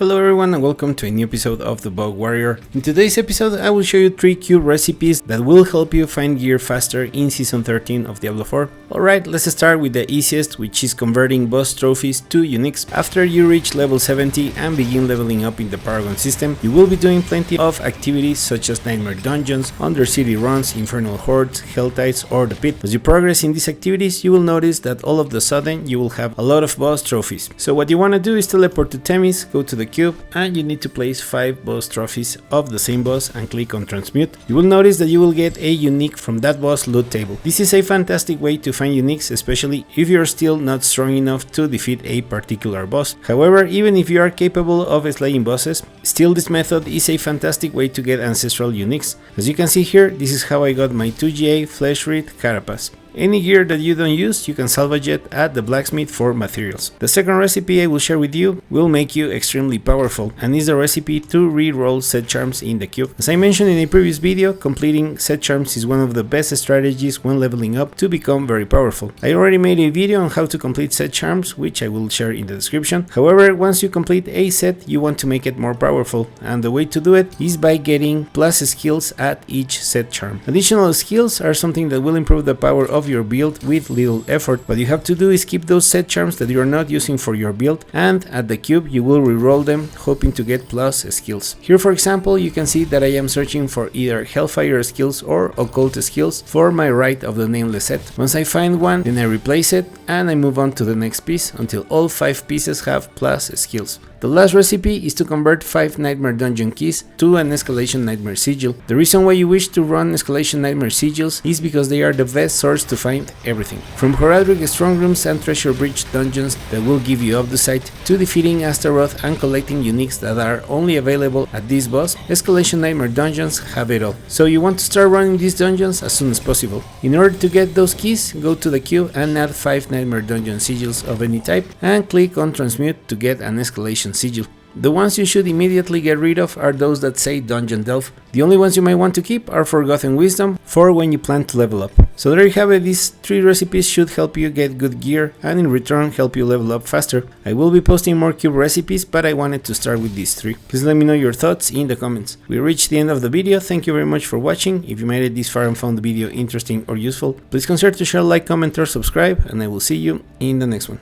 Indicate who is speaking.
Speaker 1: Hello everyone and welcome to a new episode of the Bug Warrior. In today's episode I will show you 3 cube recipes that will help you find gear faster in Season 13 of Diablo 4. Alright, let's start with the easiest, which is converting boss trophies to uniques. After you reach level 70 and begin leveling up in the Paragon system, you will be doing plenty of activities such as Nightmare Dungeons, Undercity Runs, Infernal Hordes, Hell Tides or the Pit. As you progress in these activities, you will notice that all of a sudden you will have a lot of boss trophies. So what you want to do is teleport to Themis, go to the cube, and you need to place 5 boss trophies of the same boss and click on Transmute. You will notice that you will get a unique from that boss loot table. This is a fantastic way to find uniques, especially if you're still not strong enough to defeat a particular boss. However, even if you are capable of slaying bosses, still this method is a fantastic way to get ancestral uniques. As you can see here, this is how I got my 2GA Fleshwrit Carapace. Any gear that you don't use, you can salvage it at the blacksmith for materials. The second recipe I will share with you will make you extremely powerful, and is the recipe to reroll set charms in the cube. As I mentioned in a previous video, completing set charms is one of the best strategies when leveling up to become very powerful. I already made a video on how to complete set charms, which I will share in the description. However, once you complete a set, you want to make it more powerful, and the way to do it is by getting plus skills at each set charm. Additional skills are something that will improve the power of your build with little effort. What you have to do is keep those set charms that you are not using for your build, and at the cube you will reroll them, hoping to get plus skills. Here for example, you can see that I am searching for either Hellfire skills or Occult skills for my Rite of the Nameless set. Once I find one, then I replace it and I move on to the next piece until all 5 pieces have plus skills. The last recipe is to convert 5 Nightmare Dungeon keys to an Escalation Nightmare Sigil. The reason why you wish to run Escalation Nightmare Sigils is because they are the best source to find everything. From Horadric Strong Rooms and Treasure Bridge dungeons that will give you up the sight, to defeating Astaroth and collecting uniques that are only available at this boss, Escalation Nightmare Dungeons have it all. So you want to start running these dungeons as soon as possible. In order to get those keys, go to the cube and add 5 Nightmare Dungeon Sigils of any type and click on Transmute to get an Escalation Sigil. The ones you should immediately get rid of are those that say Dungeon Delve. The only ones you might want to keep are Forgotten Wisdom for when you plan to level up. So there you have it, these 3 recipes should help you get good gear and in return help you level up faster. I will be posting more cube recipes, but I wanted to start with these 3. Please let me know your thoughts in the comments. We reached the end of the video, thank you very much for watching. If you made it this far and found the video interesting or useful, please consider to share, like, comment or subscribe, and I will see you in the next one.